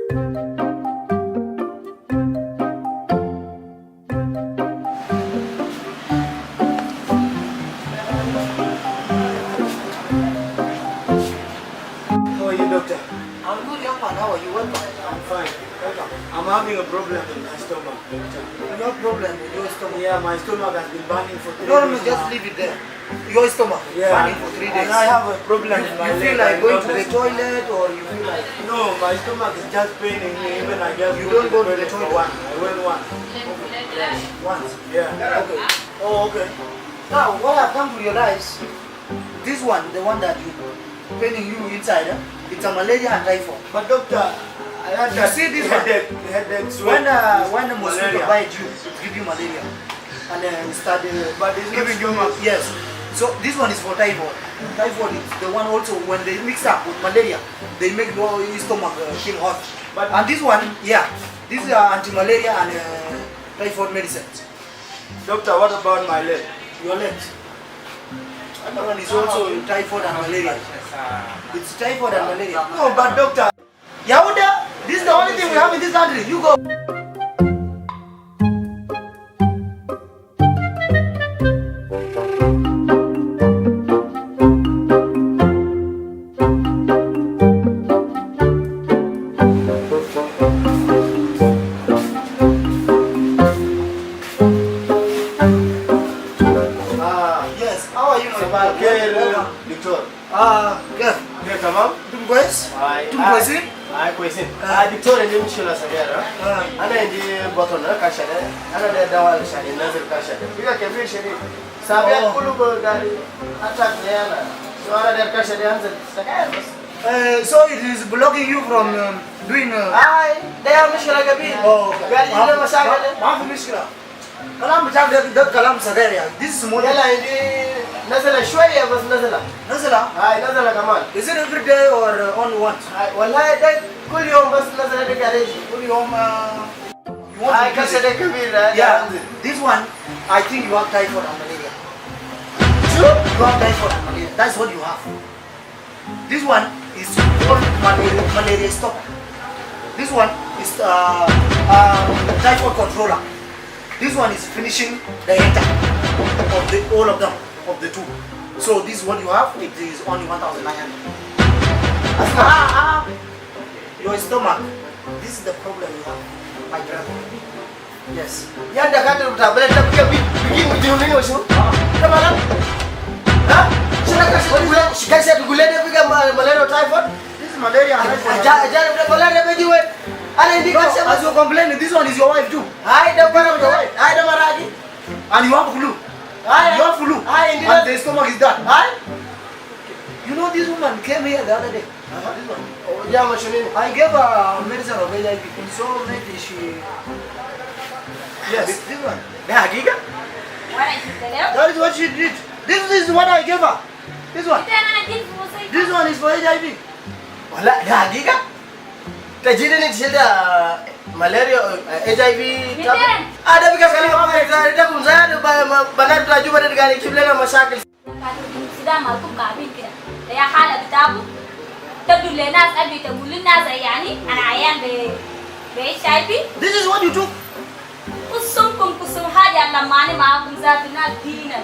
How are you, doctor? I'm good, young man. How are you? Welcome. I'm fine. Welcome. I'm having a problem with my stomach, doctor. No problem with your stomach. Yeah, my stomach has been burning for 3 No, days just now. leave it there. Your stomach Yeah, burning for 3 days. and I have a problem with my You feel leg. like I going to don't- the toilet, or you feel like No, my stomach is just paining me. Even I just You don't go to the for toilet? one. I went once. once? Yeah. Okay. Oh, okay. Now, what I've come to realize, this one, the one that you paining you inside, it's a malaria and typhoid. But doctor, I had You that see this one? headache, When the mosquito malaria. bite you, it give you malaria, and then start But it's not giving you stomach. yes. So this one is for typhoid. Typhoid is the one also when they mix up with malaria, they make your stomach feel hot. But- And this one, yeah, this is anti-malaria and typhoid medicines. Doctor, what about my leg? Your legs. That one is also typhoid and malaria. It's typhoid and malaria. No, but doctor. Yahuda, this is the only thing we have in this country. You go. Yes. How are you, my man? Welcome. Doctor. Yes. Yeah, tamam? Tuko kwesi? Tuko kwesi? Ay, kwesi. Doctor, ndio mshula sagara. Ana ndi botona kashade. Ana da dawal shade nazir kashade. Biga ke fi shade. Sabia kulu go gari. Attack yana. So ana da kashade anza sagara bas. So it is blocking you from doing. Ay, da mshula gabi. Oh, Gari ina masagale. ما في مشكلة. كلام بتاعك ده كلام صغير يعني. This is more. يلا عندي نزله شويه بس نزله. نزلة. هاي نزله كمان. Is it every day or only once? والله ده كل يوم بس نزله دي جاريج. كل يوم. You want هاي to use كسره it? كبيره. Yeah. This one, I think you have typhoid and malaria. You have typhoid and malaria. That's what you have. This one is called malaria stopper. This one is typhoid controller. This one is finishing the entire of all of them of the two. So this is what you have. It is only 1,900. Your stomach. This is the problem you have, my brother. Yes. Yang dah kata tablet tak bikin ujung ni usu. Kemana? Hah? Sudah kasih gula dia pergi malaria typhoid. This is malaria. Ajar udah malaria pergi wet. Ada indikasi As you complain, this one is your wife too. Hai dah parah dah. Hai dah marah lagi. And you have flu. Hai You have flu. Hai And the stomach is done. Hai. You know this woman came here the other day. This one. Oh jangan macam ni. I gave her medicine of HIV. So maybe she. Yes, this one. Dah lagi kan? That is what she did. This is what I gave her. This one. This one is for HIV. Wala dah lagi kan? Tajir ni sila malaria HIV. Ada bekas kali apa kita kumzaya banar laju pada negara kita nak masyarakat. Sudah malkum kabin kira. Ya hala bitabu. تبدو للناس أبي تقول للناس يعني أنا عيان HIV. This is what you took. قسمكم قسم حاجة لما أنا معكم ذات الناس دينا